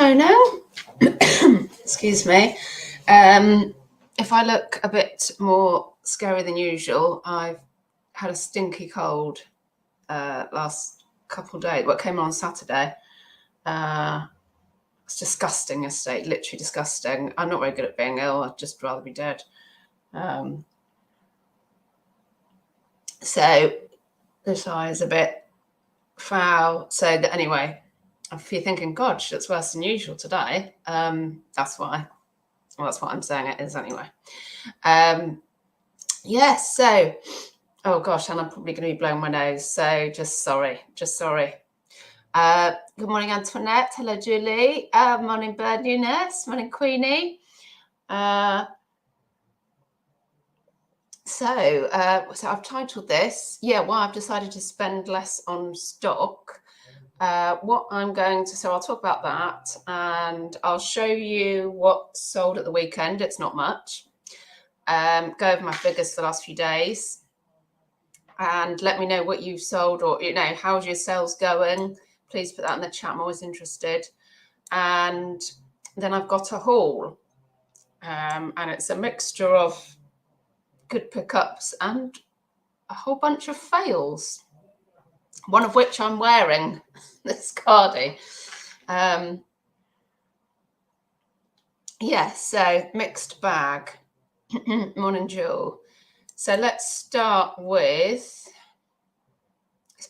moaning. Excuse me. If I look a bit more scary than usual, I've had a stinky cold last couple of days. Well, it came on Saturday. It's disgusting yesterday, literally disgusting. I'm not very good at being ill. I'd just rather be dead. So this eye is a bit foul. So anyway, if you're thinking, God, that's worse than usual today, that's why. Well, that's what I'm saying it is anyway. Yes, so, oh gosh, and I'm probably going to be blowing my nose, so just sorry. Good morning, Antoinette. Hello, Julie. Morning, Bird Eunice. Morning, Queenie. So I've titled this, why I've decided to spend less on stock. What I'm going to, so I'll talk about that, and I'll show you what sold at the weekend. It's not much. Go over my figures for the last few days, and let me know what you've sold, or how's your sales going. Please put that in the chat. I'm always interested. And then I've got a haul, and it's a mixture of good pickups and a whole bunch of fails, one of which I'm wearing, this cardie. So mixed bag. Morning, Jewel. So let's start with,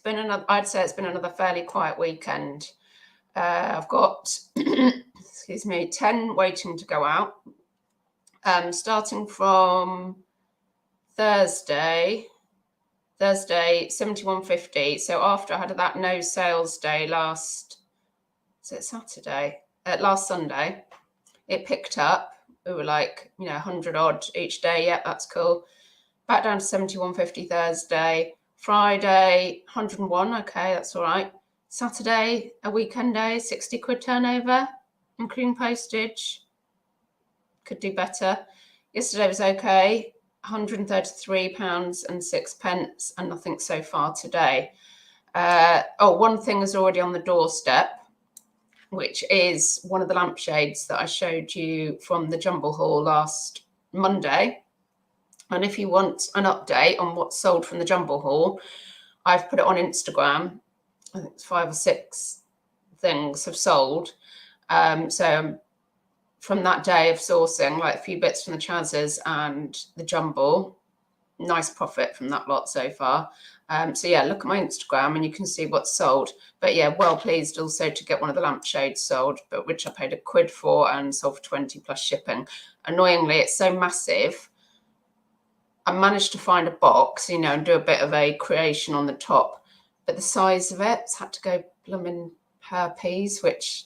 I'd say it's been another fairly quiet weekend. I've got, 10 waiting to go out. Starting from Thursday, 71.50. So after I had that no sales day last Sunday, it picked up. We were like, 100 odd each day. Yeah, that's cool. Back down to 71.50 Thursday. Friday, 101. Okay, that's all right. Saturday, a weekend day, 60 quid turnover, including postage. Could do better. Yesterday was okay. £133.06, and nothing so far today. One thing is already on the doorstep, which is one of the lampshades that I showed you from the Jumble haul last Monday. And if you want an update on what's sold from the Jumble haul, I've put it on Instagram. I think it's 5 or 6 things have sold. So from that day of sourcing, like a few bits from the Chaz's and the Jumble, nice profit from that lot so far. Look at my Instagram and you can see what's sold. But well pleased also to get one of the lampshades sold, but which I paid £1 for and sold for 20 plus shipping. Annoyingly, it's so massive. I managed to find a box, and do a bit of a creation on the top, but the size of it's had to go blooming per piece, which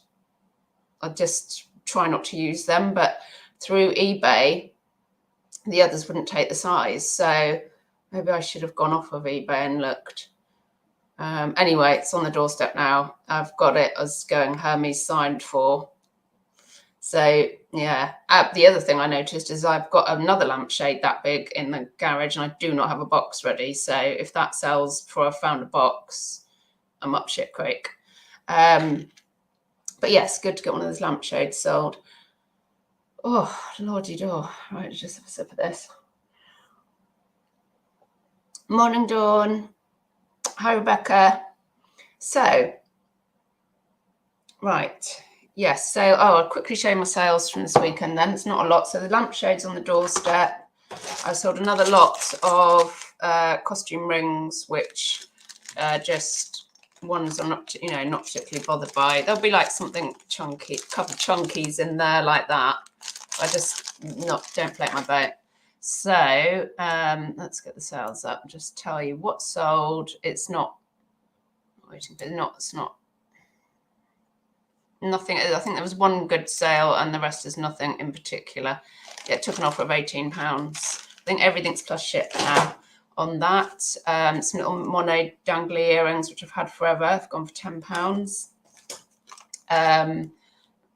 I just try not to use them. But through eBay, the others wouldn't take the size, so maybe I should have gone off of eBay and looked. Anyway, it's on the doorstep now. I've got it as going Hermes signed for. So the other thing I noticed is I've got another lampshade that big in the garage, and I do not have a box ready. So if that sells before I've found a box, I'm up shit creek. But yes, good to get one of those lampshades sold. Oh, lordy do. Right, just have a sip of this. Morning, Dawn. Hi, Rebecca. So, right. Yes, so I'll quickly show you my sales from this weekend then. It's not a lot. So the lampshades on the doorstep. I sold another lot of costume rings, which just ones I'm not, not particularly bothered by. There'll be like something chunky, a couple of chunkies in there like that. I just don't float my boat. So let's get the sales up and just tell you what sold. It's not nothing. I think there was one good sale and the rest is nothing in particular. It took an offer of £18. I think everything's plus ship now on that. Some little Monet dangly earrings, which I've had forever. I've gone for £10.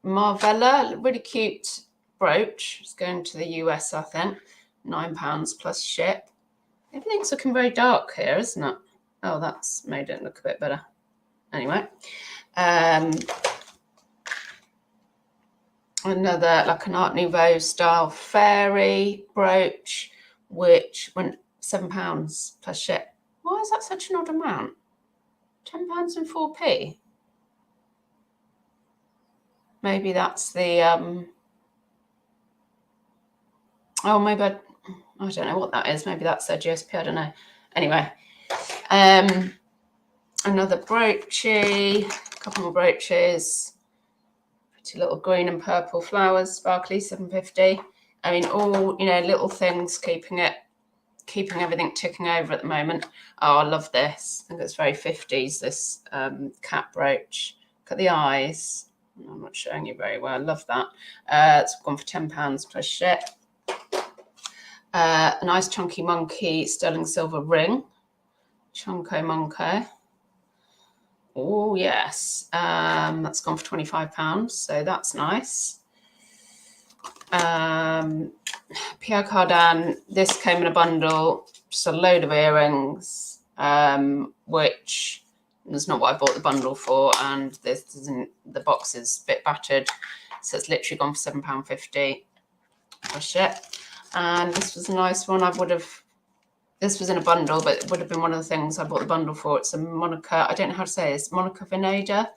Marvella, really cute brooch. It's going to the US, I think. £9 plus ship. Everything's looking very dark here, isn't it? Oh, that's made it look a bit better. Anyway. another like an Art Nouveau style fairy brooch, which went £7 plus ship. Why is that such an odd amount? £10 and 4p. Maybe that's the oh, maybe I don't know what that is. Maybe that's their GSP. I don't know. Anyway, another broochie, a couple more brooches. Pretty little green and purple flowers, sparkly, £7.50. I mean, all, you know, little things keeping everything ticking over at the moment. Oh, I love this. I think it's very 50s, this cat brooch. Look at the eyes. I'm not showing you very well. I love that. It's gone for £10 plus ship. A nice chunky monkey sterling silver ring. Chunko Monko. Oh, yes. That's gone for £25, so that's nice. Pierre Cardin, this came in a bundle, just a load of earrings, which is not what I bought the bundle for, and this isn't, the box is a bit battered, so it's literally gone for £7.50 for ship. And this was a nice one. This was in a bundle, but it would have been one of the things I bought the bundle for. It's a Monica, I don't know how to say this, Monica Vinader.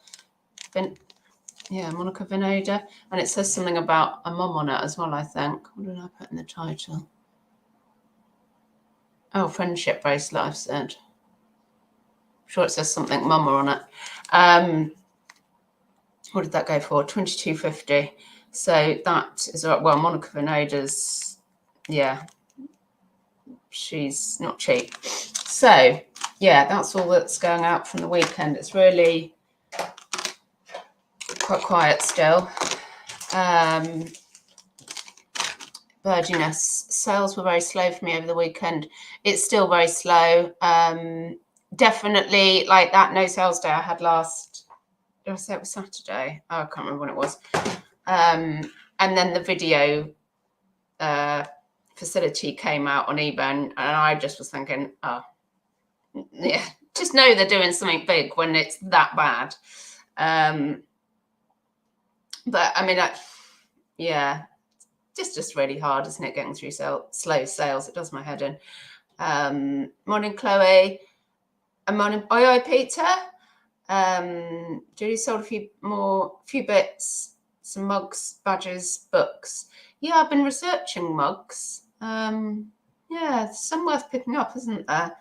Monica Vinader. And it says something about a mum on it as well, I think. What did I put in the title? Oh, friendship bracelet, I've said. I'm sure it says something mama on it. What did that go for? £22.50. So that is, well, Monica Vinader's, yeah, she's not cheap. So, yeah, that's all that's going out from the weekend. It's really quite quiet still. Birdiness. Sales were very slow for me over the weekend. It's still very slow. Definitely like that no sales day I had last, did I say it was Saturday? Oh, I can't remember when it was. And then the video facility came out on eBay, and I just was thinking, oh, yeah, just know they're doing something big when it's that bad. But I mean, yeah, just really hard, isn't it, getting through slow sales? It does my head in. Morning, Chloe. And morning, oi, Peter. Julie sold a few bits, some mugs, badges, books. Yeah, I've been researching mugs. Yeah, some worth picking up, isn't there?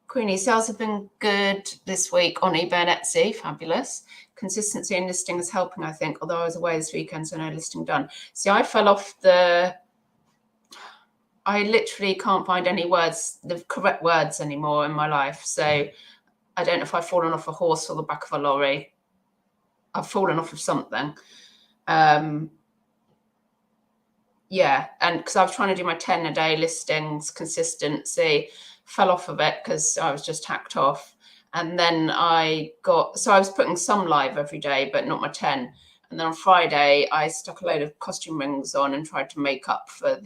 Queenie, sales have been good this week on eBay and Etsy. Fabulous. Consistency in listing is helping, I think, although I was away this weekend, so no listing done. See, I fell off I literally can't find any words, the correct words anymore in my life. So I don't know if I've fallen off a horse or the back of a lorry. I've fallen off of something. Yeah, and because I was trying to do my 10-a-day listings consistency, fell off of it because I was just hacked off. And then I was putting some live every day, but not my 10. And then on Friday, I stuck a load of costume rings on and tried to make up for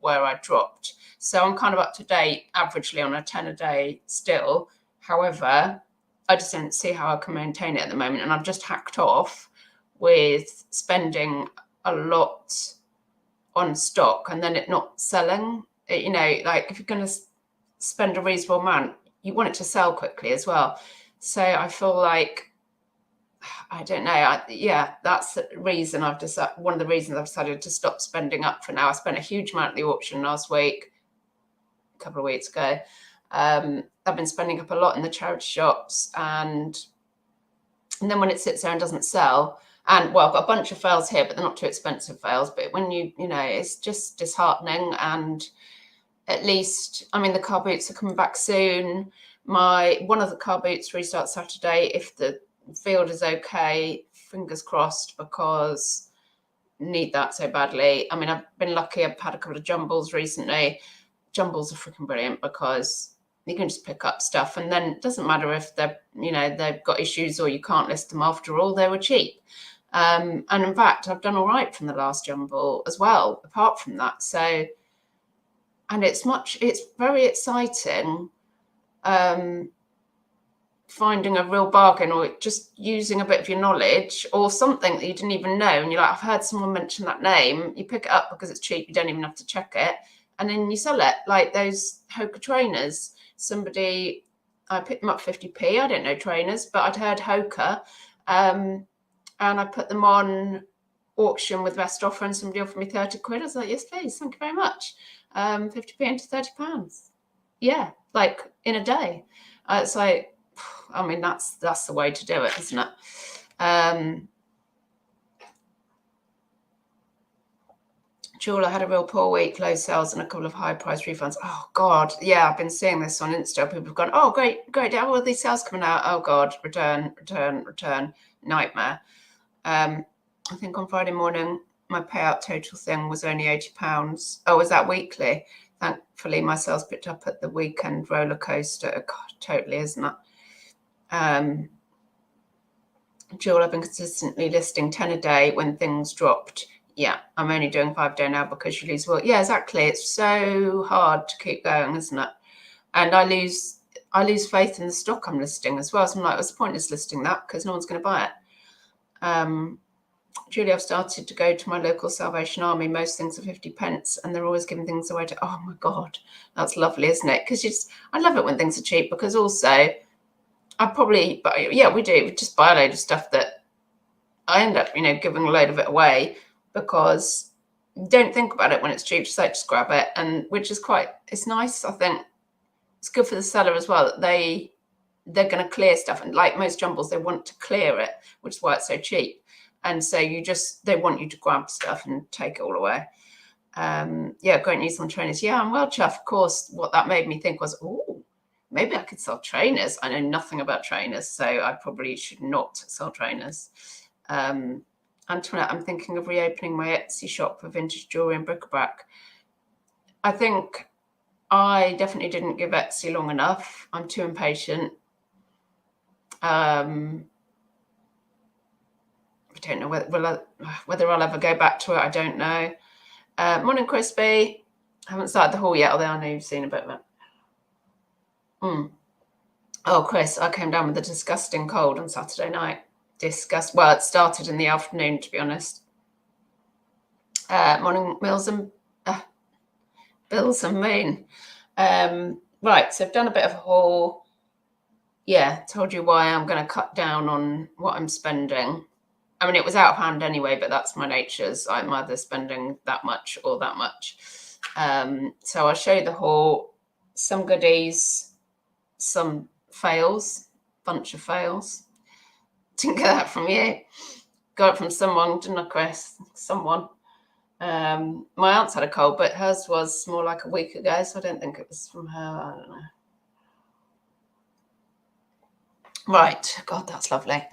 where I dropped. So I'm kind of up to date, averagely on a 10-a-day still. However, I just don't see how I can maintain it at the moment. And I've just hacked off with spending a lot on stock and then it not selling. You know, like if you're going to spend a reasonable amount, you want it to sell quickly as well. So I feel like, I don't know. That's the reason one of the reasons I've decided to stop spending up for now. I spent a huge amount at the auction last week, a couple of weeks ago. I've been spending up a lot in the charity shops, and then when it sits there and doesn't sell, and well, I've got a bunch of fails here, but they're not too expensive fails. But when you know, it's just disheartening. And at least, I mean, the car boots are coming back soon. One of the car boots restarts Saturday. If the field is okay, fingers crossed, because need that so badly. I mean, I've been lucky. I've had a couple of jumbles recently. Jumbles are freaking brilliant because you can just pick up stuff, and then it doesn't matter if they've got issues or you can't list them. After all, they were cheap. And in fact, I've done all right from the last jumble as well, apart from that. So, and it's very exciting finding a real bargain, or just using a bit of your knowledge or something that you didn't even know, and you're like, I've heard someone mention that name, you pick it up because it's cheap, you don't even have to check it, and then you sell it. Like those Hoka trainers, I picked them up 50p. I don't know trainers, but I'd heard Hoka, and I put them on auction with best offer, and somebody offered me 30 quid. I was like, yes please, thank you very much. 50p into 30 pounds, yeah, like in a day. It's like, I mean, that's the way to do it, isn't it? Jewel had a real poor week, low sales and a couple of high price refunds. Oh God, yeah, I've been seeing this on Insta. People have gone, oh great, how are these sales coming out? Oh God, return, nightmare. I think on Friday morning my payout total thing was only £80. Oh, was that weekly? Thankfully my sales picked up at the weekend roller coaster. God, totally, isn't it? Jewel, I've been consistently listing 10 a day when things dropped. Yeah, I'm only doing 5 a day now because you lose. Well, yeah, exactly. It's so hard to keep going, isn't it? And I lose faith in the stock I'm listing as well. So I'm like, what's the point of listing that? Because no one's going to buy it. Julie, I've started to go to my local Salvation Army. Most things are 50 pence, and they're always giving things away to. Oh my God, that's lovely, isn't it? Because I love it when things are cheap, because also we do. We just buy a load of stuff that I end up, giving a load of it away, because you don't think about it when it's cheap. Just grab it, and which is it's nice. I think it's good for the seller as well, that they're going to clear stuff, and like most jumbles, they want to clear it, which is why it's so cheap. And so they want you to grab stuff and take it all away. Great news on trainers. Yeah, I'm well chuffed. Of course, what that made me think was, oh, maybe I could sell trainers. I know nothing about trainers, so I probably should not sell trainers. Antoinette, I'm thinking of reopening my Etsy shop for vintage jewelry and bric-a-brac. I think I definitely didn't give Etsy long enough. I'm too impatient. I don't know whether I'll ever go back to it. I don't know. Morning, Crispy. I haven't started the haul yet, although I know you've seen a bit of it. Oh, Chris, I came down with a disgusting cold on Saturday night. Well, it started in the afternoon, to be honest. Morning, Bills and Moon. Right, so I've done a bit of a haul. Yeah, told you why I'm going to cut down on what I'm spending. I mean, it was out of hand anyway, but that's my natures. I'm either spending that much or that much. So I'll show you the haul. Some goodies, some fails, bunch of fails. Didn't get that from you. Got it from someone, didn't I, Chris? Someone. My aunt's had a cold, but hers was more like a week ago, so I don't think it was from her. I don't know. Right. God, that's lovely.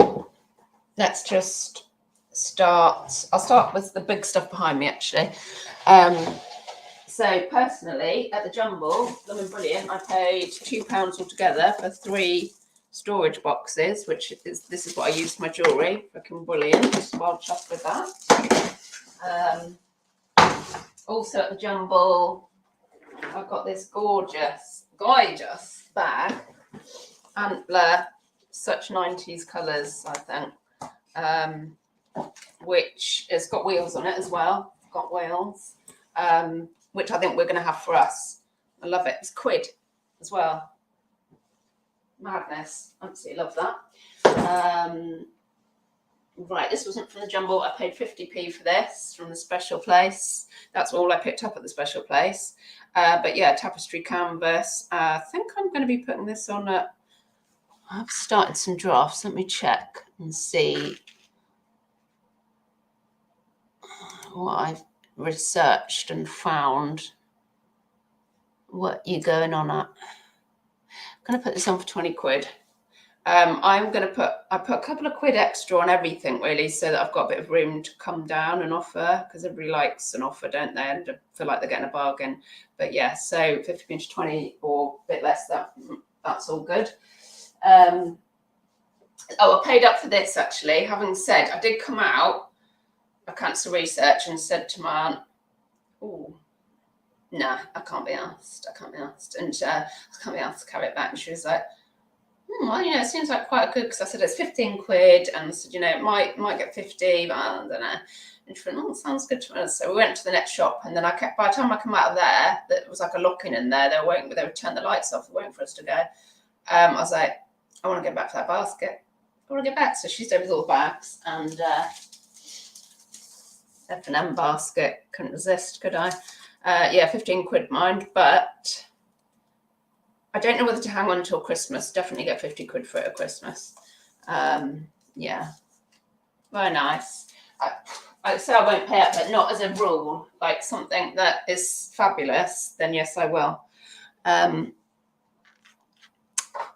Let's just start. I'll start with the big stuff behind me, actually. So personally, at the Jumble, Blooming Brilliant, I paid £2 altogether for 3 storage boxes, this is what I use for my jewellery. Fucking brilliant. Well chuffed with that. Also at the Jumble, I've got this gorgeous bag. Antler, such 90s colours, I think. Which has got wheels on it as well. Got wheels. Which I think we're going to have for us. I love it. It's quid as well. Madness. Absolutely love that. Right, this wasn't from the Jumble. I paid 50p for this from the special place. That's all I picked up at the special place. But yeah, tapestry canvas. I think I'm going to be putting this on I've started some drafts. Let me check and see what I've researched and found. What you're going on at. I'm going to put this on for 20 quid. I put a couple of quid extra on everything, really, so that I've got a bit of room to come down and offer, because everybody likes an offer, don't they? And feel like they're getting a bargain. But yeah, so 50 to 20 or a bit less, that's all good. I paid up for this, actually. Having said, I did come out of cancer research and said to my aunt, oh, nah, I can't be asked. And I can't be asked to carry it back. And she was like, well, you know, it seems like quite good, because I said it's 15 quid, and I said, you know, it might get 50, but I don't know. And she went, oh, sounds good to us. So we went to the next shop, and then by the time I come out of there, there was like a lock-in in there. They would turn the lights off, waiting for us to go. I was like, I want to get back to that basket. I want to get back. So she stayed with all the bags, and F&M basket. Couldn't resist, could I? Yeah, 15 quid mind, but I don't know whether to hang on until Christmas. Definitely get 50 quid for it at Christmas. Yeah, very nice. I say I won't pay it, but not as a rule. Like something that is fabulous, then yes, I will.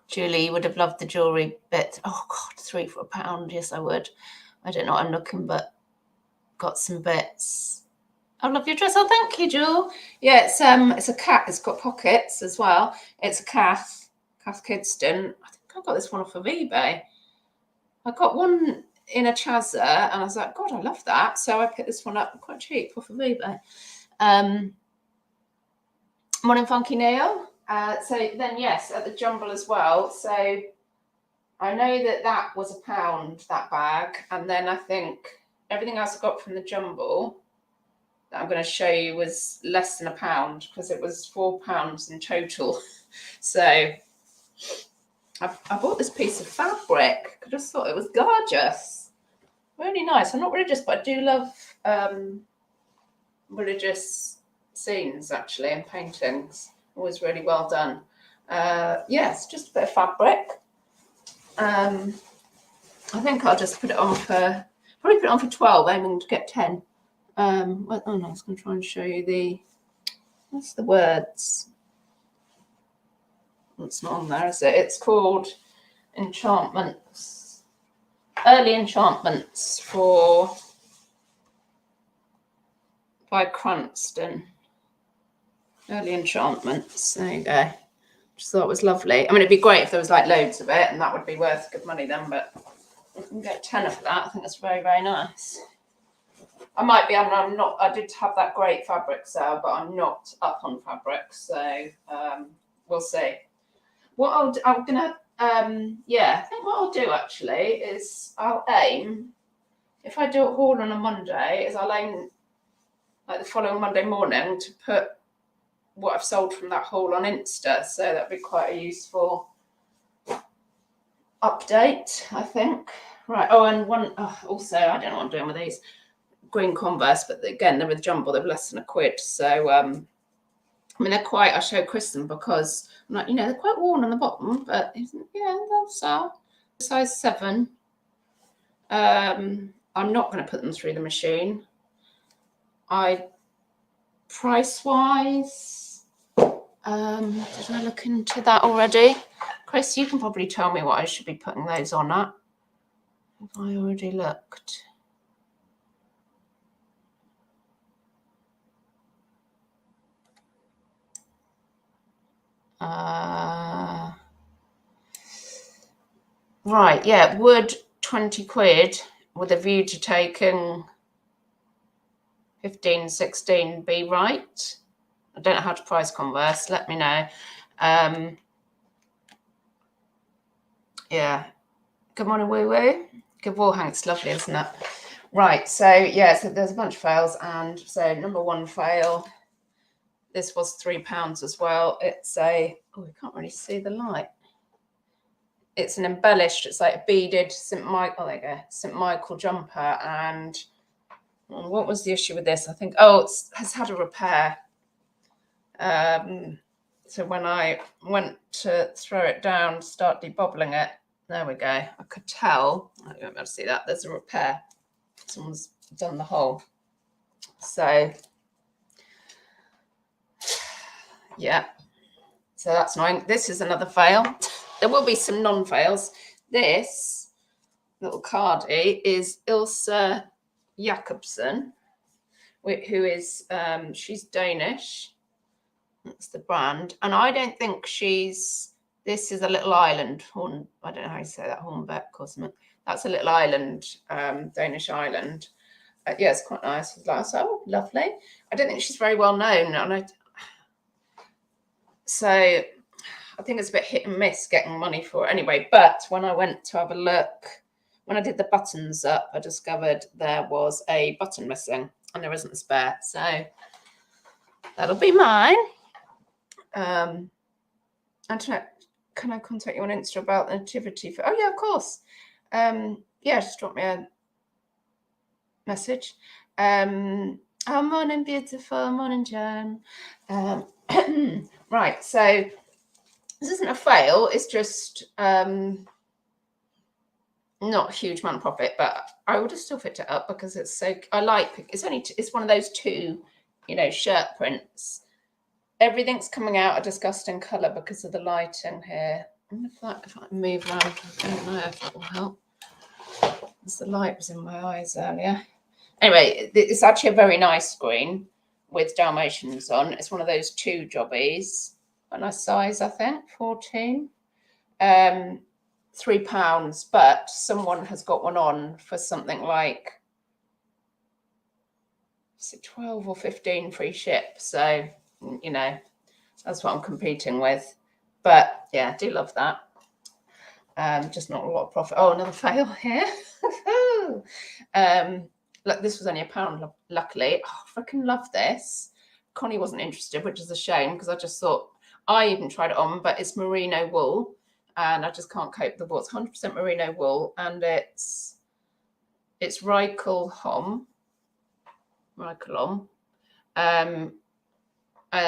Julie would have loved the jewellery bit. Oh God, 3 for £1. Yes, I would. I don't know what I'm looking, but got some bits. I love your dress. Oh, thank you, Jewel. Yeah, it's a cat. It's got pockets as well. It's a Cath Kidston. I think I got this one off of eBay. I got one in a Chazza, and I was like, God, I love that. So I picked this one up quite cheap off of eBay. Morning, Funky Neil. So then, yes, at the Jumble as well. So I know that was £1, that bag. And then I think everything else I got from the Jumble that I'm going to show you was less than £1, because it was £4 in total. So I bought this piece of fabric. I just thought it was gorgeous. Really nice. I'm not religious, but I do love religious scenes, actually, and paintings. Always really well done. Yes, just a bit of fabric. I think I'll just put it on for 12, aiming to get 10. Well, oh no, I was going to try and show you what's the words? It's not on there, is it? It's called Enchantments. Early Enchantments by Cranston. Early Enchantments. There you go. Just thought it was lovely. I mean, it'd be great if there was like loads of it, and that would be worth good money then, but you can get 10 for that. I think that's very, very nice. I'm not, I did have that great fabric sale, but I'm not up on fabric, so we'll see. I think what I'll do actually is I'll aim, if I do a haul on a Monday, I'll aim like the following Monday morning to put what I've sold from that haul on Insta. So that'd be quite a useful update, I think. Right. Oh, and also, I don't know what I'm doing with these green Converse, but again, they're with Jumble. They're less than £1. So, I mean, I show Chris them because I'm like, they're quite worn on the bottom, but yeah, they'll sell. Size 7. I'm not going to put them through the machine. Price-wise, did I look into that already? Chris, you can probably tell me what I should be putting those on at. Have I already looked? Right, yeah, would 20 quid with a view to taking 15, 16 be right? I don't know how to price Converse. Let me know. Yeah. Good morning, Woo Woo. Good wall hang. It's lovely, isn't it? Right. So yeah. So there's a bunch of fails, and so number 1 fail. This was £3 as well. It's we can't really see the light. It's an embellished. It's like a beaded St. Michael. Oh, there you go. St. Michael jumper. And what was the issue with this? I think it has had a repair. So when I went to throw it down, start debobbling it, there we go. I could tell. I won't be able to see that. There's a repair. Someone's done the hole. So yeah. So that's annoying. This is another fail. There will be some non-fails. This little cardie is Ilse Jacobsen, who is she's Danish. That's the brand. And I don't think this is a little island. I don't know how you say that, Hornbeck or something. That's a little island, Danish island. Yeah, it's quite nice. It's like, oh, lovely. I don't think she's very well known. So I I think it's a bit hit and miss getting money for it anyway. But when I went to have a look, when I did the buttons up, I discovered there was a button missing and there isn't a spare. So that'll be mine. Antoinette, can I contact you on Insta about the nativity? Oh, yeah, of course. Yeah, just drop me a message. Oh, morning, beautiful. Morning, Jan. Right, so this isn't a fail. It's just not a huge amount of profit, but I would have still picked it up because it's so. I like it's one of those two, shirt prints. Everything's coming out a disgusting colour because of the lighting here. I wonder if I move around, I don't know if that will help. Because the light was in my eyes earlier. Anyway, it's actually a very nice screen with Dalmatians on. It's one of those two jobbies. A nice size, I think, 14. £3, but someone has got one on for something like, is it 12 or 15 free ship? So, that's what I'm competing with. But yeah, I do love that. Just not a lot of profit. Oh, another fail here. Look, this was only £1, luckily. Oh, I freaking love this. Connie wasn't interested, which is a shame because I just thought, I even tried it on, but it's merino wool and I just can't cope with the wool. It's 100% merino wool and it's Reichel Hom.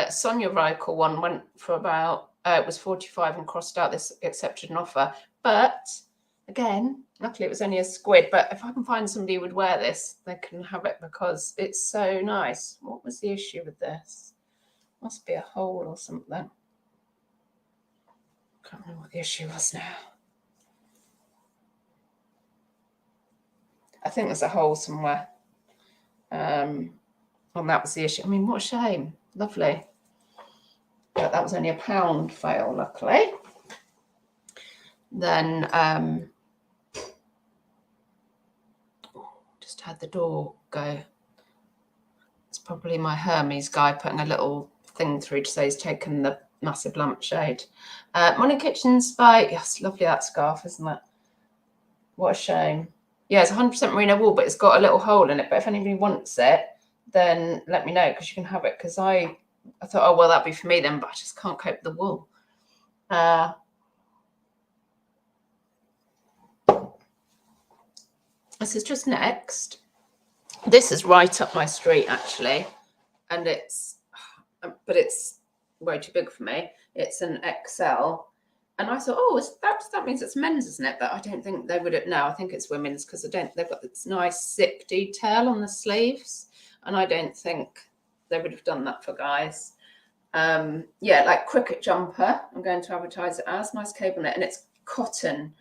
Sonia Reichel one went for about, it was 45 and crossed out. This accepted an offer. But again, luckily it was only a £1. But if I can find somebody who would wear this, they can have it because it's so nice. What was the issue with this? Must be a hole or something. Can't remember what the issue was now. I think there's a hole somewhere. And that was the issue. I mean, what a shame. Lovely. But that was only £1 fail, luckily. Then just had the door go. It's probably my Hermes guy putting a little thing through to say he's taken the massive lampshade. Morning Kitchens by, yes, lovely that scarf, isn't it? What a shame. Yeah, it's 100% merino wool, but it's got a little hole in it. But if anybody wants it, then let me know because you can have it. Because I thought, oh, well, that'd be for me then, but I just can't cope with the wool. This is just next. This is right up my street, actually. And it's way too big for me. It's an XL. And I thought, oh, that means it's men's, isn't it? But I don't think they would. No, I think it's women's because they've got this nice zip detail on the sleeves. And I don't think they would have done that for guys. Yeah, like cricket jumper. I'm going to advertise it as nice cable knit. And it's cotton.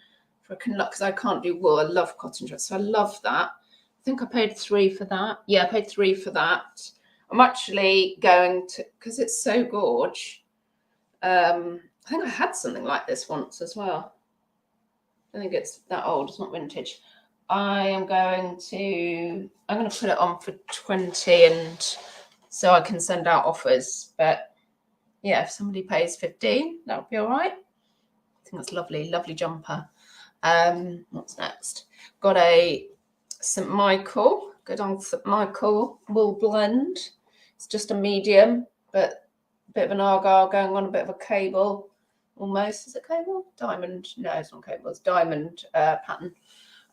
Because I can't do wool. I love cotton dress. So I love that. I think I paid £3 for that. Yeah, I paid £3 for that. I'm actually going to, because it's so gorge. I think I had something like this once as well. I think it's that old. It's not vintage. I'm going to put it on for 20 and so I can send out offers. But yeah, if somebody pays 15, that would be all right. I think that's lovely, lovely jumper. What's next? Got a St. Michael, good old St. Michael wool blend. It's just a medium, but a bit of an argyle going on, a bit of a cable. Almost, is it cable? Diamond? No, it's not cable. It's diamond pattern.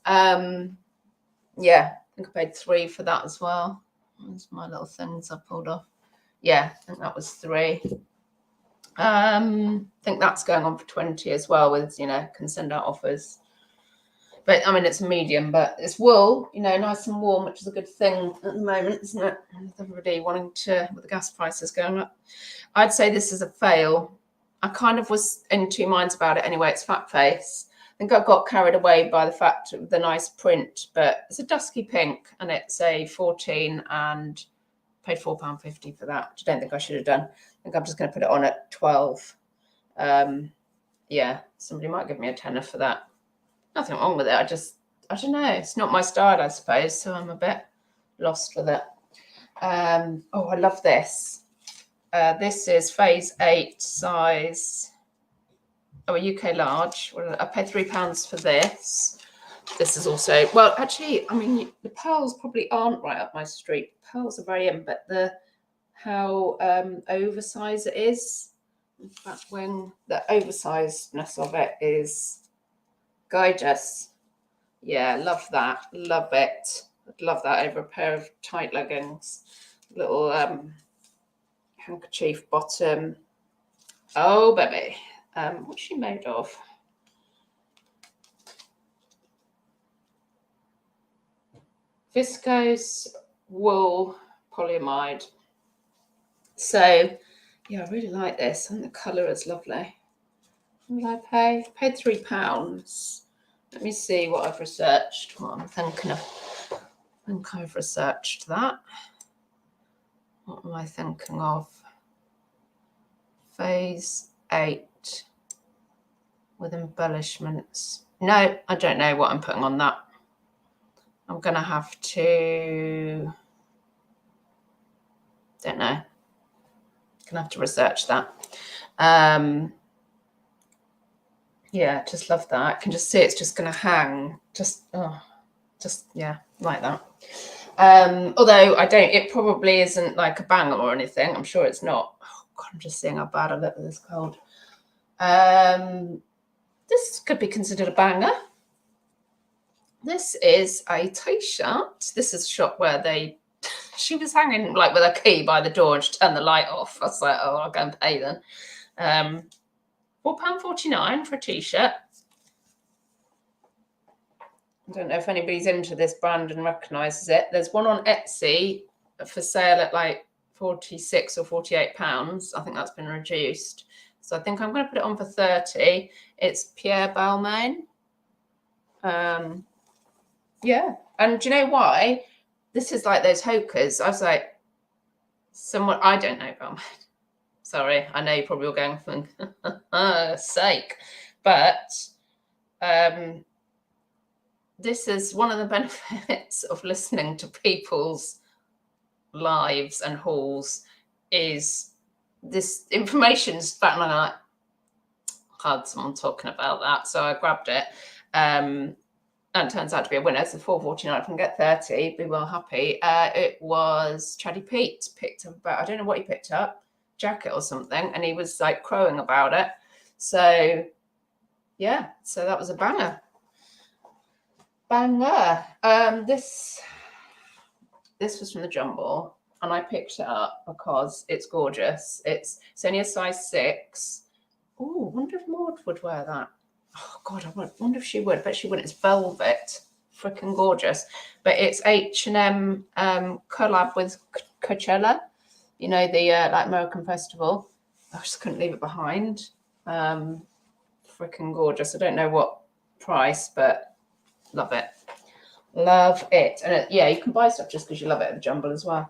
Yeah, I think I paid £3 for that as well. There's my little things I pulled off. Yeah, I think that was £3. I think that's going on for 20 as well. With can send out offers. But I mean, it's a medium, but it's wool. Nice and warm, which is a good thing at the moment, isn't it? With everybody wanting to, with the gas prices going up. I'd say this is a fail. I kind of was in two minds about it anyway. It's fat face. I think I got carried away by the fact of the nice print, but it's a dusky pink and it's a 14 and paid £4.50 for that, which I don't think I should have done. I think I'm just going to put it on at 12. Yeah, somebody might give me a tenner for that. Nothing wrong with it. I don't know. It's not my style, I suppose. So I'm a bit lost with it. Oh, I love this. This is phase 8 size a UK large. I paid £3 for this. This is also, well, actually, I mean, the pearls probably aren't right up my street. Pearls are very in, but how oversized it is. In fact, when the oversizedness of it is gorgeous. Yeah, love that. Love it. I'd love that over a pair of tight leggings. Little handkerchief bottom. Oh, baby. What's she made of? Viscose wool polyamide. So, yeah, I really like this, and the colour is lovely. What did I pay? I paid £3. Let me see what I've researched. What I'm thinking of. I think I've researched that. What am I thinking of? Phase 8 with embellishments. No, I don't know what I'm putting on that. I'm going to have to, don't know. Going to have to research that. Yeah, just love that. I can just see it's just going to hang. Yeah, like that. Although it probably isn't like a banger or anything. I'm sure it's not. Oh God, I'm just seeing how bad I look with this cold. This could be considered a banger. This is a t-shirt. This is a shop where she was hanging like with a key by the door and she turned the light off. I was like, oh, I'll go and pay then. £4.49 for a t-shirt. I don't know if anybody's into this brand and recognises it. There's one on Etsy for sale at like £46 or £48. I think that's been reduced. So I think I'm going to put it on for £30. It's Pierre Balmain. Yeah. And do you know why? This is like those hokers. I was like, I don't know Balmain. Sorry, I know you're probably all going for sake. But this is one of the benefits of listening to people's lives and hauls is this information's back, and I had someone talking about that, so I grabbed it. And it turns out to be a winner. So £4.49. I can get 30. Be well happy. It was Chaddy Pete picked up about, I don't know what he picked up, jacket or something, and he was like crowing about it. So yeah, so that was a banger. This was from the Jumble, and I picked it up because it's gorgeous. It's only a size 6. Oh, I wonder if Maud would wear that. Oh God, I wonder if she would. But she wouldn't. It's velvet, freaking gorgeous. But it's H&M collab with Coachella. You know, the like American festival. I just couldn't leave it behind. Freaking gorgeous. I don't know what price, but love it. Love it. And yeah, you can buy stuff just because you love it at the Jumble as well.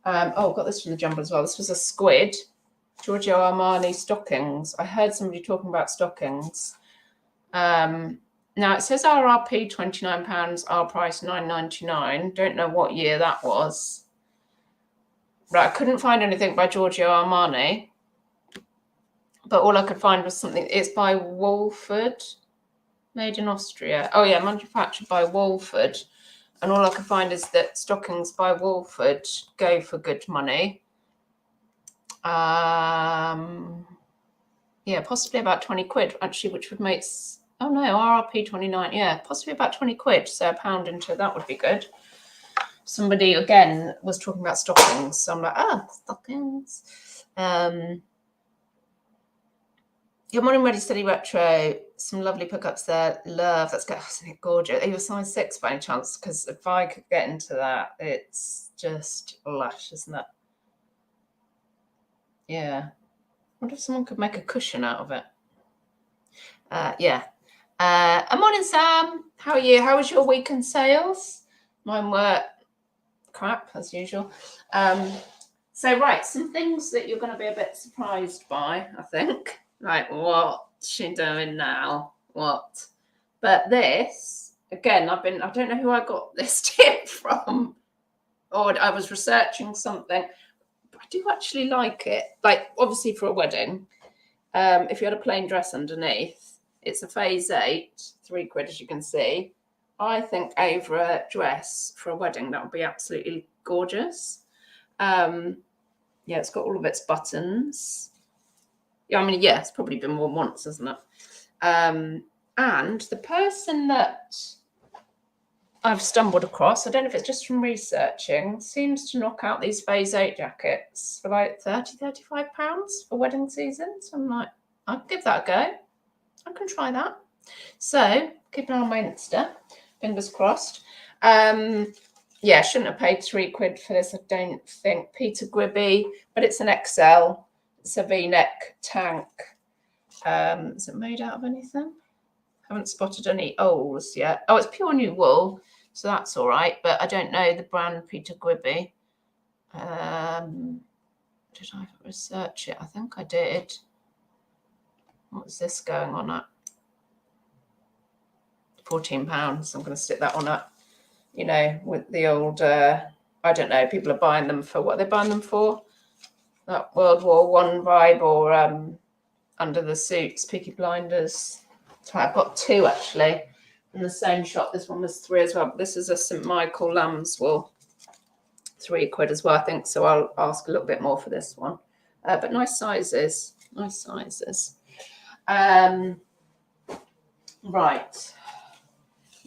Oh, got this from the Jumble as well. This was a squid. Giorgio Armani stockings. I heard somebody talking about stockings. Now it says RRP £29, our price £9.99. Don't know what year that was. Right, I couldn't find anything by Giorgio Armani, but all I could find was something. It's by Wolford, made in Austria. Oh yeah, manufactured by Wolford. And all I could find is that stockings by Wolford go for good money. Yeah, possibly about 20 quid actually, which would make, oh no, RRP 29. Yeah, possibly about 20 quid. So £1 into that would be good. Somebody again was talking about stockings. So I'm like, stockings. Good morning, Ready Steady Retro. Some lovely pickups there. Love. That's good. Isn't it gorgeous? Are you a size 6 by any chance? Because if I could get into that, it's just lush, isn't it? Yeah. I wonder if someone could make a cushion out of it. Yeah. Morning, Sam. How are you? How was your weekend sales? Mine were crap, as usual. So, right, some things that you're going to be a bit surprised by, I think. Like, what's she doing now? What? But this, again, I don't know who I got this tip from, or I was researching something. I do actually like it, like obviously for a wedding. If you had a plain dress underneath, it's a phase 8, £3 as you can see. I think over a dress for a wedding, that would be absolutely gorgeous. Yeah, it's got all of its buttons. Yeah, I mean, yeah, it's probably been worn once, hasn't it? And the person that I've stumbled across, I don't know if it's just from researching, seems to knock out these phase 8 jackets for like £30-35 for wedding season. So I'm like, I'll give that a go. I can try that. So keep an eye on my Insta. Fingers crossed. Yeah, shouldn't have paid £3 for this, I don't think. Peter Gribby, but it's an XL. It's a V-neck tank. Is it made out of anything? Haven't spotted any Oles yet. Oh, it's pure new wool, so that's all right. But I don't know the brand Peter Gribby. Did I research it? I think I did. What's this going on at? £14. I'm going to stick that one up. You know, with the old, I don't know, people are buying them for what they're buying them for. That World War I vibe, or Under the Suits, Peaky Blinders. So I've got 2 actually in the same shop. This one was 3 as well. But this is a St. Michael lamb's wool, £3 as well, I think. So I'll ask a little bit more for this one. But nice sizes, nice sizes. Right.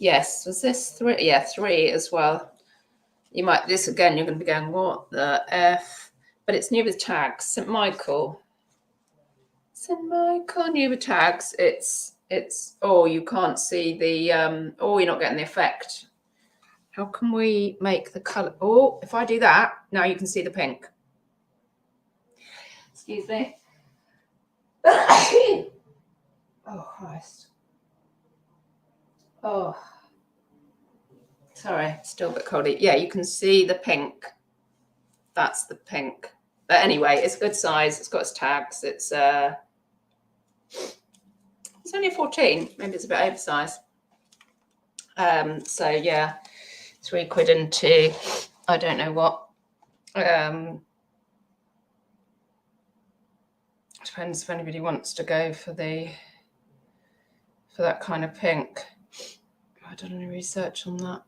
Yes, was this 3? Yeah, 3 as well. You might, this again, you're going to be going, what the F? But it's new with tags. St. Michael. St. Michael, new with tags. It's, oh, you can't see the, oh, you're not getting the effect. How can we make the colour? Oh, if I do that, now you can see the pink. Excuse me. Oh, Christ. Oh, sorry, still a bit coldy. Yeah, you can see the pink. That's the pink. But anyway, it's a good size. It's got its tags. It's only a 14. Maybe it's a bit oversized. So yeah, £3 into I don't know what. Depends if anybody wants to go for that kind of pink. I done any research on that.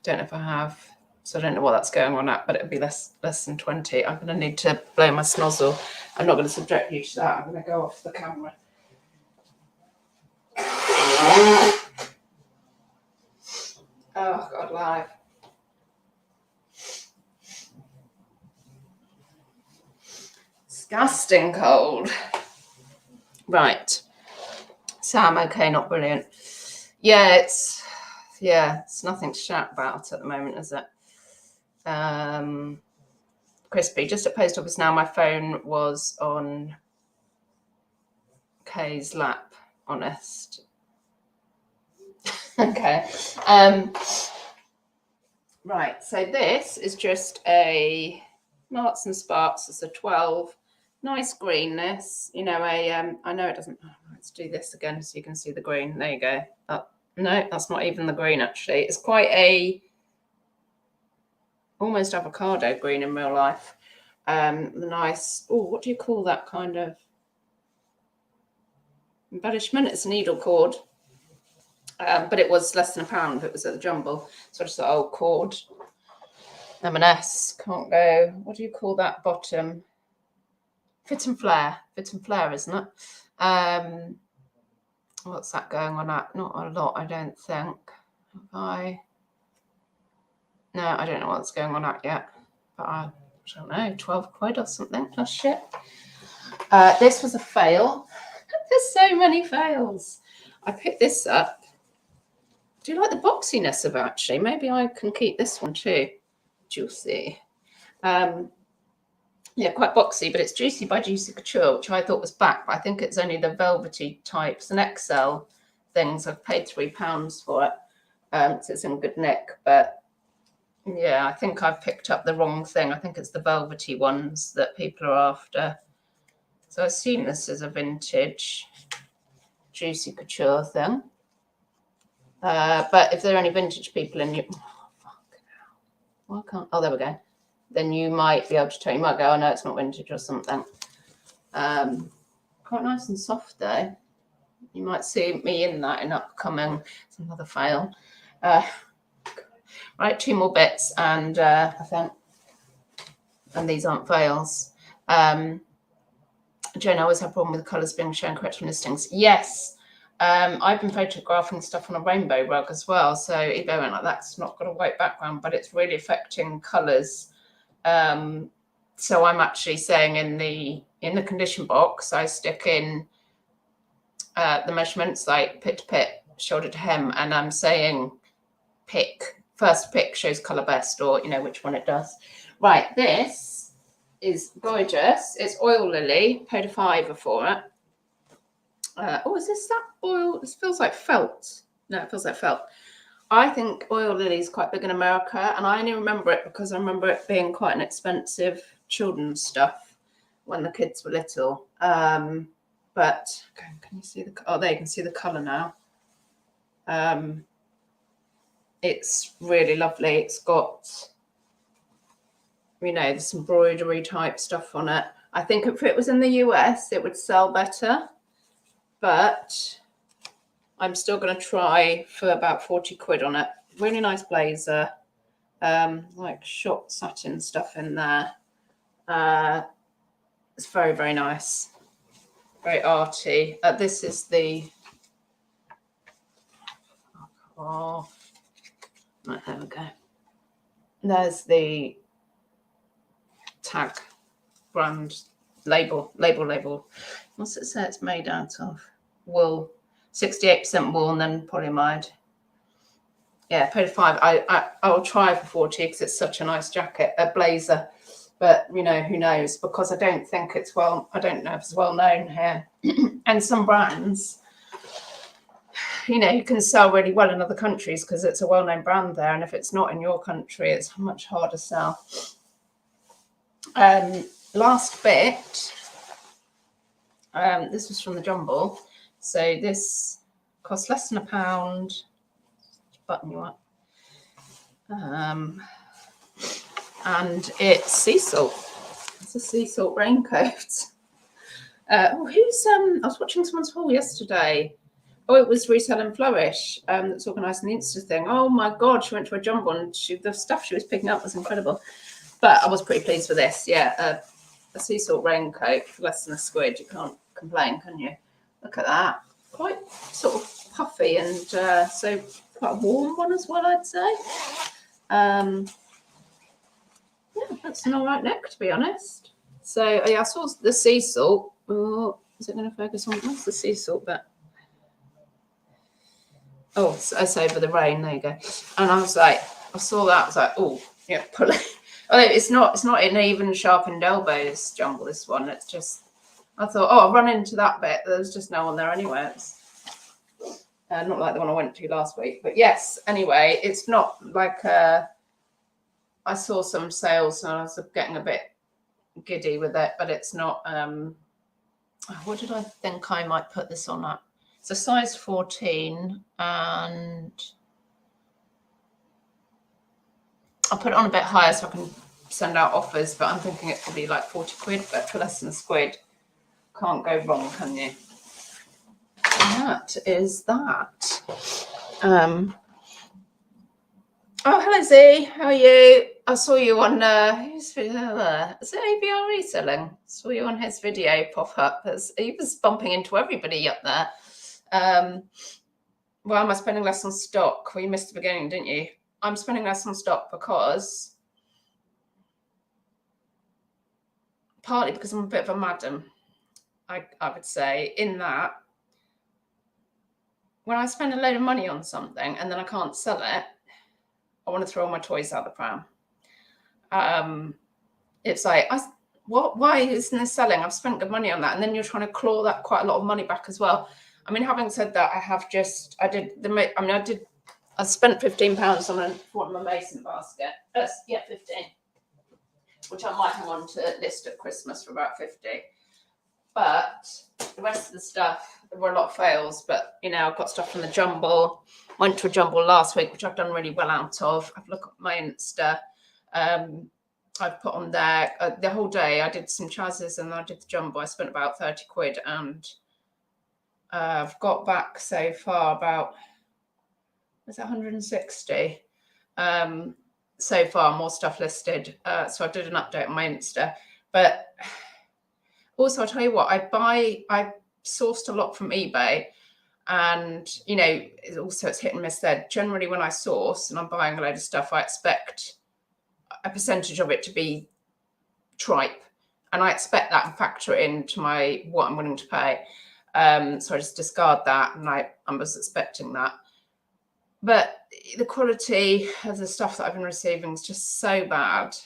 Don't know if I have, so I don't know what that's going on at, but it'll be less than 20. I'm going to need to blow my snozzle. I'm not going to subject you to that. I'm going to go off the camera. Oh, God, live. Disgusting cold. Right. Sam, okay, not brilliant. Yeah, it's nothing to shout about at the moment, is it? Crispy, just at post office now. My phone was on Kay's lap, honest. Okay. Right, so this is just a Marks and Sparks. It's a 12. Nice greenness. You know, I know it doesn't. Let's do this again so you can see the green. There you go. No, that's not even the green, actually. It's quite a almost avocado green in real life. Nice. Oh, what do you call that kind of embellishment? It's a needle cord. But it was less than £1. It was at the Jumble. So I just thought, oh, cord. M&S. Can't go. What do you call that bottom? Fit and Flare. Fit and Flare, isn't it? What's that going on at? Not a lot, I don't think. No, I don't know what's going on at yet. But I don't know, £12 or something. That's shit. This was a fail. There's so many fails. I picked this up. Do you like the boxiness of it, actually? Maybe I can keep this one too. Juicy. Yeah, quite boxy, but it's Juicy by Juicy Couture, which I thought was back, but I think it's only the velvety types and XL things. I've paid £3 for it. So it's in good nick, but yeah, I think I've picked up the wrong thing. I think it's the velvety ones that people are after. So I assume this is a vintage Juicy Couture thing. But if there are any vintage people in you, oh, fucking hell. Why can't? Oh, there we go. then you might be able to tell. You might go, oh no, it's not vintage or something. Quite nice and soft though. You might see me in that in upcoming. It's another fail. Right, 2 more bits, and I think, and these aren't fails. Joan, I always have a problem with the colours being shown correct on listings. Yes, I've been photographing stuff on a rainbow rug as well. So eBay went like, that's not got a white background, but it's really affecting colours. So I'm actually saying in the condition box, I stick in the measurements like pit to pit, shoulder to hem, and I'm saying first pick shows colour best, or you know which one it does. Right, this is gorgeous. It's Oil Lily, paid a £5 for it. Oh, is this that oil? This feels like felt. No, it feels like felt. I think Oil Lily is quite big in America, and I only remember it because I remember it being quite an expensive children's stuff when the kids were little. But can you see the? Oh, there you can see the colour now. It's really lovely. It's got, you know, this embroidery type stuff on it. I think if it was in the US, it would sell better, but I'm still going to try for about 40 quid on it. Really nice blazer, like shot satin stuff in there. It's very, very nice. Very arty. This is the, oh, right, there we go. There's the tag brand label. What's it say it's made out of? Wool, 68% wool and then polyamide. Yeah, paid £5. I'll try for 40 because it's such a nice jacket, a blazer. But you know, who knows? Because I don't think it's I don't know if it's well known here. And some brands, you know, you can sell really well in other countries because it's a well-known brand there. And if it's not in your country, it's much harder to sell. Last bit. This was from the Jumble. So this costs less than £1. Button you up. And it's sea salt. It's a sea salt raincoat. I was watching someone's haul yesterday. Oh, it was Resell and Flourish that's organising the Insta thing. Oh my God, she went to a Jumble and the stuff she was picking up was incredible. But I was pretty pleased with this. Yeah, a sea salt raincoat for less than £1. You can't complain, can you? Look at that. Quite sort of puffy and so quite a warm one as well, I'd say. Yeah, that's an all right neck, to be honest. So yeah, I saw the sea salt. Oh, is it going to focus on what's the sea salt bit? Oh, it's over the rain. There you go. And I was like, I saw that. I was like, oh, yeah, pull it. Oh, it's not an even sharpened elbows Jumble. This one. It's just. I thought, oh, I'll run into that bit. There's just no one there anyway. It's not like the one I went to last week. But yes, anyway, it's not like I saw some sales and I was getting a bit giddy with it, but it's not. What did I think I might put this on at? It's a size 14 and I'll put it on a bit higher so I can send out offers, but I'm thinking it could be like 40 quid, but for less than £1. Can't go wrong, can you? And that is that. Oh, hello Z, how are you? I saw you on whose video? Is it ABR Reselling? Saw you on his video pop up. He was bumping into everybody up there. Why am I spending less on stock? Well, you missed the beginning, didn't you? I'm spending less on stock because partly because I'm a bit of a madam, I would say, in that when I spend a load of money on something and then I can't sell it, I want to throw all my toys out the pram. It's like, why isn't this selling? I've spent good money on that. And then you're trying to claw that quite a lot of money back as well. I mean, having said that, I spent £15 on one of my mason basket. 15, which I might hang on to list at Christmas for about 50. But the rest of the stuff, there were a lot of fails. But, you know, I've got stuff from the Jumble. Went to a Jumble last week, which I've done really well out of. I've looked at my Insta. I've put on there the whole day. I did some Chaz's and I did the jumbo. I spent about 30 quid, and I've got back so far about, was it 160? So far, more stuff listed. So I did an update on my Insta. But also, I'll tell you what, I sourced a lot from eBay. And, you know, it's hit and miss there. Generally, when I source and I'm buying a load of stuff, I expect a percentage of it to be tripe. And I expect that and factor it into what I'm willing to pay. So I just discard that, and I was expecting that. But the quality of the stuff that I've been receiving is just so bad.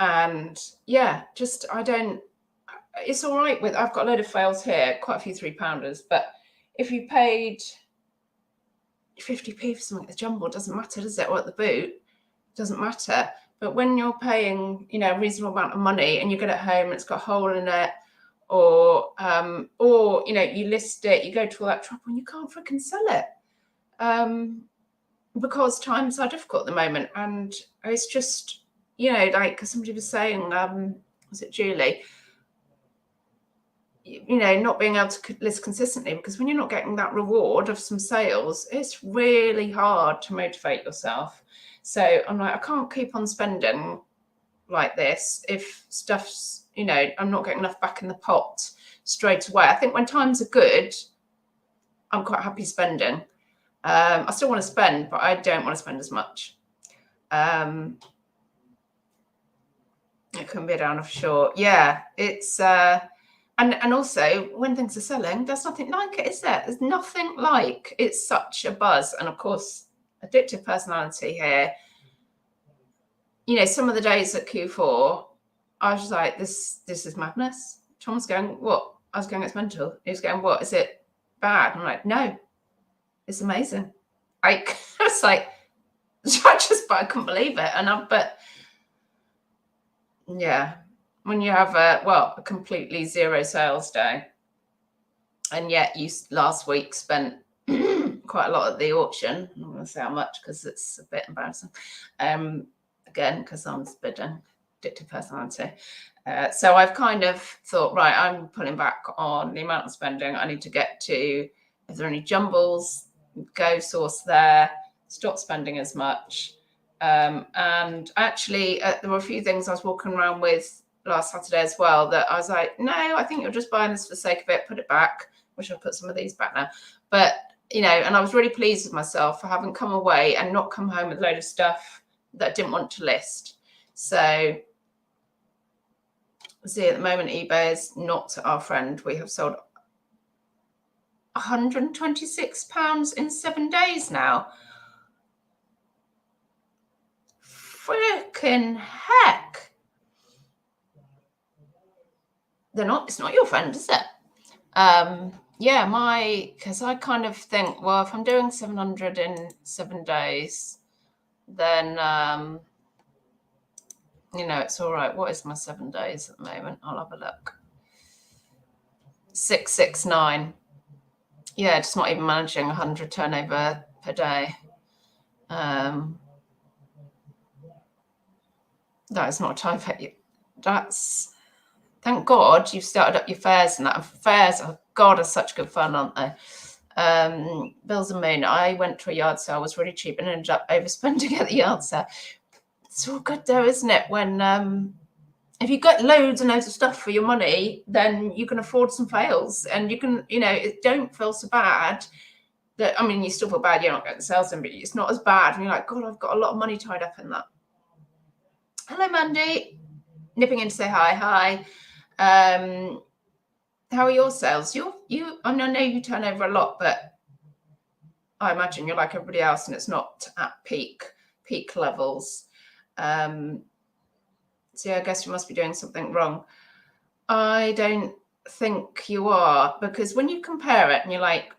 And yeah, just it's all right I've got a load of fails here, quite a few £3-pounders, but if you paid 50p for something at the jumble, it doesn't matter, does it? Or at the boot, it doesn't matter. But when you're paying, you know, a reasonable amount of money and you get it home and it's got a hole in it, or you know, you list it, you go to all that trouble and you can't freaking sell it, because times are difficult at the moment. And it's just, you know, like somebody was saying, was it Julie? You know, not being able to list consistently, because when you're not getting that reward of some sales, it's really hard to motivate yourself. So I'm like, I can't keep on spending like this if stuff's, you know, I'm not getting enough back in the pot straight away. I think when times are good, I'm quite happy spending. I still want to spend, but I don't want to spend as much. It can be down offshore. Yeah, it's and also when things are selling, there's nothing like it, is there? There's nothing like it's such a buzz. And of course, addictive personality here. You know, some of the days at Q4, I was just like, this is madness. Tom's going, what? I was going, it's mental. He was going, what? Is it bad? I'm like, no, it's amazing. I was like, I couldn't believe it. But yeah, when you have a completely zero sales day, and yet you last week spent quite a lot at the auction. I'm not going to say how much because it's a bit embarrassing. Again, because I'm bidding, addictive personality. So I've kind of thought, right, I'm pulling back on the amount of spending. I need to get to, if there are any jumbles, go source there, stop spending as much. And actually, there were a few things I was walking around with last Saturday as well that I was like, no, I think you're just buying this for the sake of it, put it back. Wish I'd put some of these back now. But, you know, and I was really pleased with myself for having come away and not come home with a load of stuff that I didn't want to list. So, see, at the moment, eBay is not our friend. We have sold £126 in 7 days now. Freaking heck. It's not your friend, is it? Yeah, because I kind of think, well, if I'm doing 700 in 7 days, then, you know, it's all right. What is my 7 days at the moment? I'll have a look. 669. Yeah, just not even managing 100 turnover per day. That is not a typo. That's, thank God you've started up your fairs and that. Fairs, oh God, are such good fun, aren't they? Bills and Moon. I went to a yard sale, was really cheap, and ended up overspending at the yard sale. It's all good though, isn't it? When if you get loads and loads of stuff for your money, then you can afford some fails, and you can, you know, it don't feel so bad. That, I mean, you still feel bad you're not getting sales in, but it's not as bad. And you're like, God, I've got a lot of money tied up in that. Hello, Mandy. Nipping in to say hi. Hi. How are your sales? I know you turn over a lot, but I imagine you're like everybody else, and it's not at peak levels. So yeah, I guess you must be doing something wrong. I don't think you are, because when you compare it and you're like,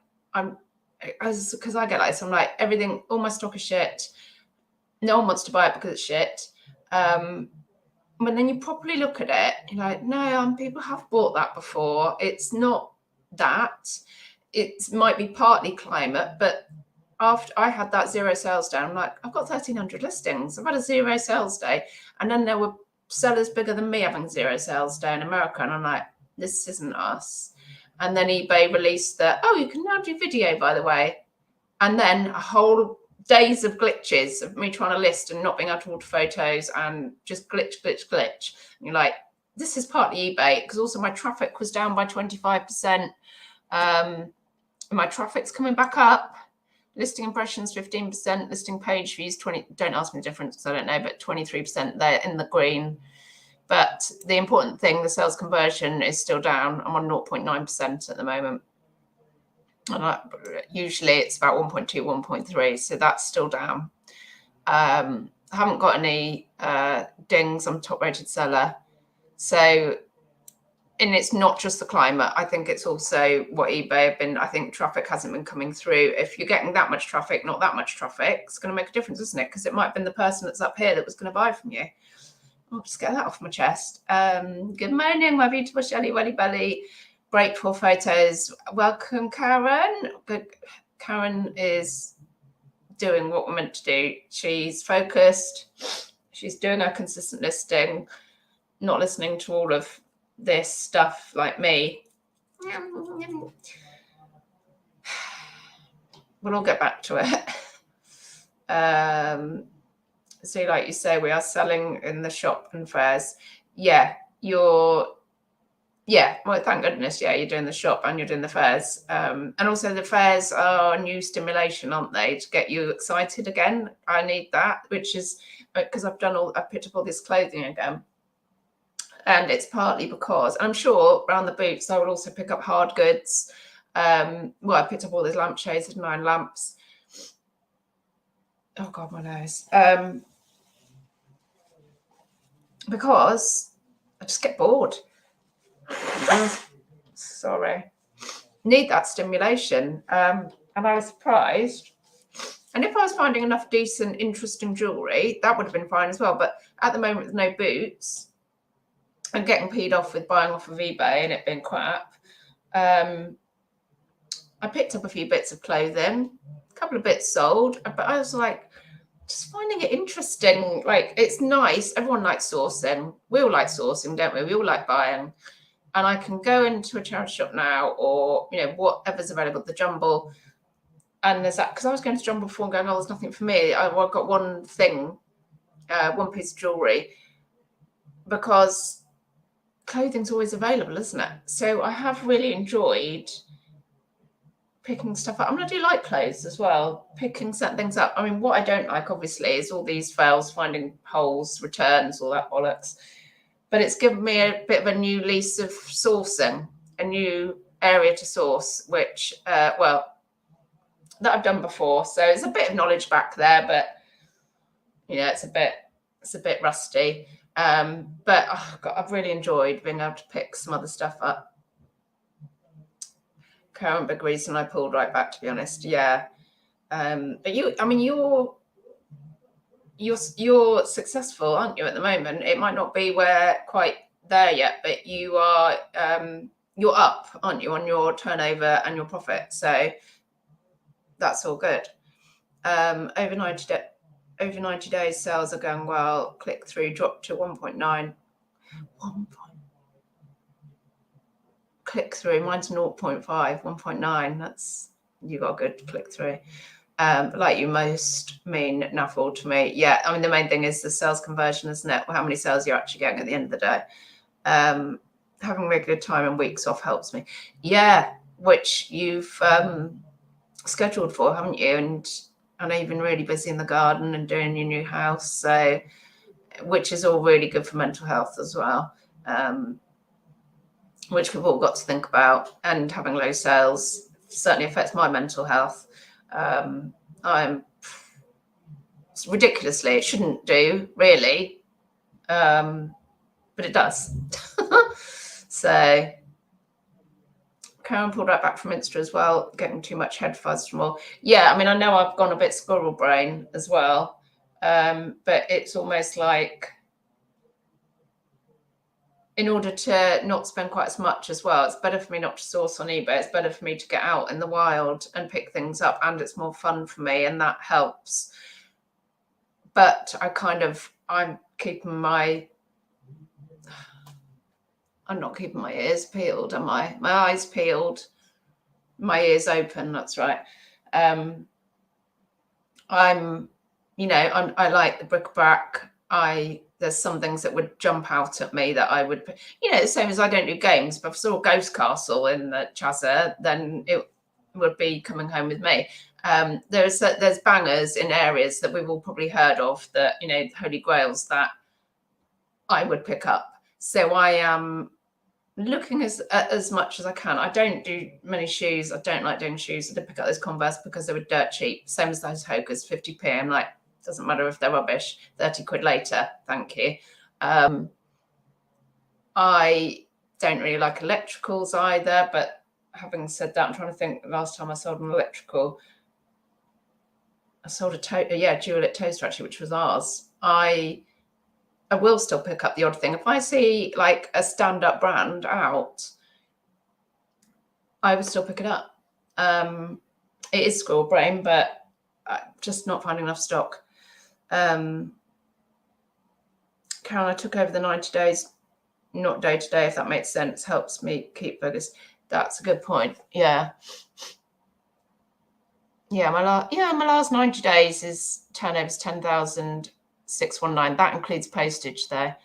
because I get like this, I'm like, everything, all my stock is shit. No one wants to buy it because it's shit. But then you properly look at it, you're like, no, people have bought that before. It's not that. It might be partly climate, but after I had that 0 sales day, I'm like, I've got 1,300 listings. I've had a 0 sales day. And then there were sellers bigger than me having 0 sales day in America. And I'm like, this isn't us. And then eBay released that, oh, you can now do video, by the way. And then a whole days of glitches of me trying to list and not being able to order photos and just glitch. And you're like, this is partly eBay, because also my traffic was down by 25%. My traffic's coming back up. Listing impressions 15%, listing page views 20. Don't ask me the difference because I don't know, but 23% there in the green. But the important thing, the sales conversion is still down. I'm on 0.9% at the moment. And usually it's about 1.2, 1.3, so that's still down. I haven't got any dings. I'm top rated seller. So, and it's not just the climate. I think it's also what eBay have been. I think traffic hasn't been coming through. If you're getting that much traffic, not that much traffic, it's going to make a difference, isn't it? Because it might have been the person that's up here that was going to buy from you. I'll just get that off my chest. Good morning, my beautiful Shelly Welly Belly. Grateful photos. Welcome, Karen. Good. Karen is doing what we're meant to do. She's focused. She's doing her consistent listing, not listening to all of this stuff like me. We'll all get back to it. So like you say, we are selling in the shop and fairs. Yeah, well, thank goodness. Yeah, you're doing the shop and you're doing the fairs. And also the fairs are a new stimulation, aren't they? To get you excited again. I need that, which is because I picked up all this clothing again. And it's partly because I'm sure around the boots, I will also pick up hard goods. I picked up all these lampshades and 9 lamps. Oh God, my nose. Because I just get bored. Sorry. Need that stimulation. And I was surprised. And if I was finding enough decent, interesting jewellery, that would have been fine as well. But at the moment, with no boots, I'm getting peed off with buying off of eBay and it being crap. I picked up a few bits of clothing, a couple of bits sold, but I was like, just finding it interesting. Like, it's nice. Everyone likes sourcing. We all like sourcing, don't we? We all like buying. And I can go into a charity shop now, or, whatever's available, the Jumble. And there's that, because I was going to Jumble before and going, oh, there's nothing for me. I've got one thing, one piece of jewellery, because clothing's always available, isn't it? So I have really enjoyed picking stuff up. I mean, I do like clothes as well, picking certain things up. I mean, what I don't like, obviously, is all these fails, finding holes, returns, all that bollocks. But it's given me a bit of a new lease of sourcing, a new area to source, which, that I've done before. So it's a bit of knowledge back there, but, it's a bit rusty. But I've really enjoyed being able to pick some other stuff up. Karen, big reason I pulled right back, to be honest. Yeah. But you're successful, aren't you, at the moment? It might not be quite there yet, but you are, you're up, aren't you, on your turnover and your profit. So that's all good. Over 90 days, sales are going well. Click through dropped to 1.9. Click through, mine's 0.5, 1.9. That's, you got a good click through. Like you most mean naffle to me. Yeah, I mean, the main thing is the sales conversion, isn't it? How many sales you're actually getting at the end of the day. Having regular time and weeks off helps me. Yeah, which you've scheduled for, haven't you? And I know you've been really busy in the garden and doing your new house, so which is all really good for mental health as well, which we've all got to think about. And having low sales certainly affects my mental health. Ridiculously, it shouldn't do, really, but it does. So Karen pulled right back from Insta as well, getting too much head fuzz from all. Yeah, I mean, I know I've gone a bit squirrel brain as well, but it's almost like in order to not spend quite as much as well, it's better for me not to source on eBay. It's better for me to get out in the wild and pick things up, and it's more fun for me, and that helps. But I'm not keeping my ears peeled, am I? My eyes peeled, my ears open. That's right. I like the bric-a-brac. There's some things that would jump out at me that I would, the same as I don't do games, but if I saw a Ghost Castle in the Chazza, then it would be coming home with me. There's bangers in areas that we've all probably heard of, that, Holy Grails that I would pick up. So I am looking as much as I can. I don't do many shoes. I don't like doing shoes. I did pick up those Converse because they were dirt cheap. Same as those Hokas, 50p. I'm like, doesn't matter if they're rubbish, 30 quid later, thank you. I don't really like electricals either, but having said that, I'm trying to think, the last time I sold an electrical, I sold a Dualit toaster actually, which was ours. I will still pick up the odd thing. If I see like a stand-up brand out, I would still pick it up. It is Squirrel Brain, but I'm just not finding enough stock. Karen, I took over the 90 days, not day to day, if that makes sense, helps me keep focused. That's a good point. Yeah. My last 90 days is turnovers 10,619. That includes postage though.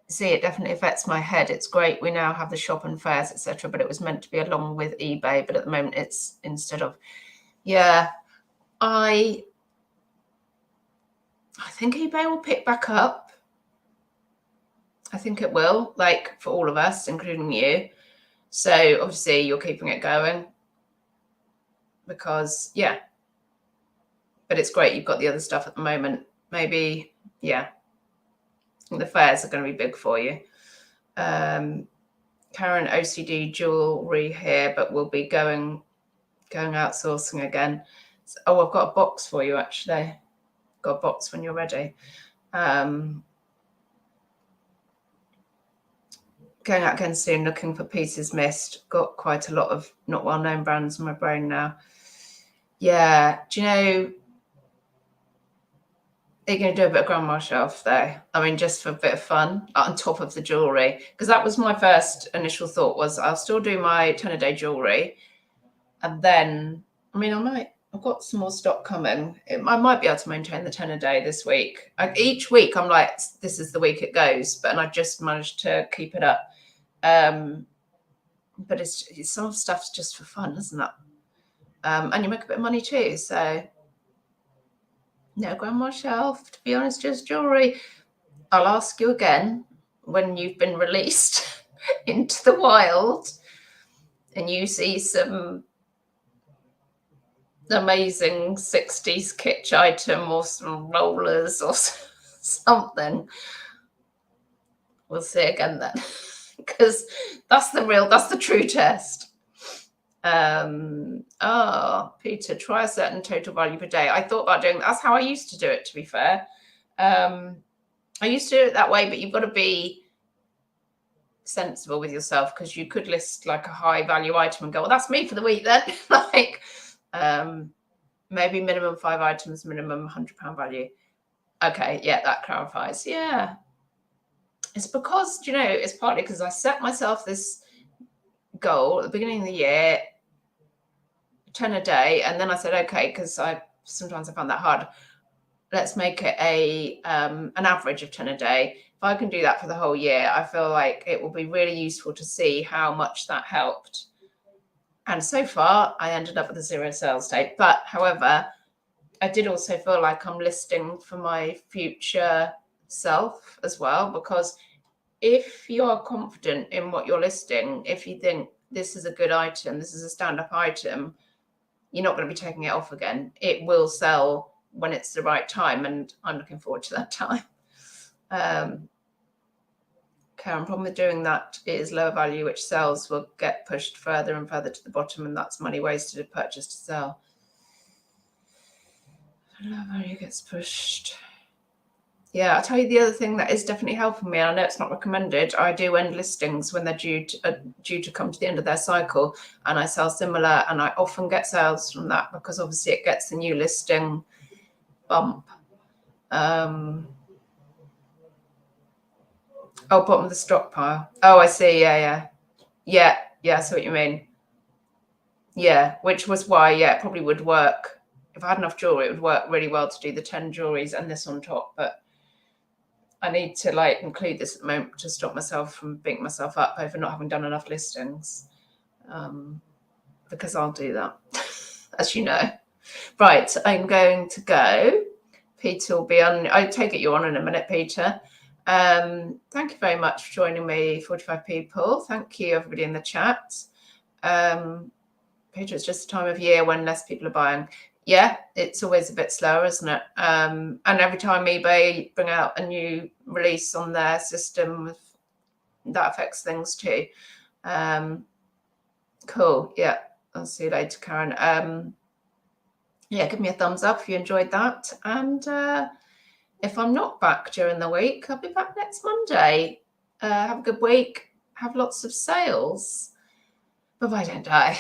See, it definitely affects my head. It's great. We now have the shop and fairs, etc., but it was meant to be along with eBay, but at the moment it's instead of. Yeah. I think eBay will pick back up. I think it will, like for all of us, including you. So obviously you're keeping it going because, but it's great. You've got the other stuff at the moment. Maybe, I think the fairs are going to be big for you. Karen, OCD jewelry here, but we'll be going outsourcing again. So, I've got a box for you actually. Got a box when you're ready. Going out again soon, looking for pieces missed. Got quite a lot of not well-known brands in my brain now. Yeah, do you know, are you going to do a bit of grandma shelf though? I mean, just for a bit of fun on top of the jewelry, because that was my first initial thought, was I'll still do my 10-a-day jewelry, and then I've got some more stock coming. I might be able to maintain the 10-a-day this week. Each week I'm like, this is the week it goes, but I just managed to keep it up. But it's some stuff's just for fun, isn't it? And you make a bit of money too. So no grandma shelf, to be honest, just jewelry. I'll ask you again when you've been released into the wild and you see some amazing 60s kitsch item or some rollers or something. We'll see again then, because that's the true test. Peter, try a certain total value per day. I thought about doing that's how I used to do it, to be fair. I used to do it that way, but you've got to be sensible with yourself, because you could list like a high value item and go, well, that's me for the week then. Like maybe minimum 5 items, minimum £100 value. Okay, yeah, that clarifies. Yeah, it's because, it's partly because I set myself this goal at the beginning of the year, 10 a day, and then I said, okay, because sometimes I found that hard, let's make it an average of 10 a day. If I can do that for the whole year, I feel like it will be really useful to see how much that helped. And so far, I ended up with a 0 sales day. But however, I did also feel like I'm listing for my future self as well, because if you're confident in what you're listing, if you think this is a good item, this is a stand-up item, you're not going to be taking it off again. It will sell when it's the right time, and I'm looking forward to that time. Karen, problem with doing that is lower value, which sells, will get pushed further and further to the bottom, and that's money wasted if purchase to sell. Lower value gets pushed. Yeah, I'll tell you the other thing that is definitely helping me. I know it's not recommended. I do end listings when they're due to come to the end of their cycle, and I sell similar, and I often get sales from that because obviously it gets the new listing bump. Oh, bottom of the stockpile. Oh, I see. Yeah. I see what you mean. Yeah, which was why, it probably would work. If I had enough jewelry, it would work really well to do the 10 jewelries and this on top. But I need to like include this at the moment to stop myself from beating myself up over not having done enough listings. Because I'll do that, as you know. Right, I'm going to go. Peter will be on. I take it you're on in a minute, Peter. Thank you very much for joining me, 45 people. Thank you, everybody in the chat. Peter, it's just the time of year when less people are buying. Yeah, it's always a bit slower, isn't it? And every time eBay bring out a new release on their system, that affects things too. Cool. Yeah, I'll see you later, Karen. Give me a thumbs up if you enjoyed that. And if I'm not back during the week, I'll be back next Monday. Have a good week. Have lots of sales. Bye-bye, don't die.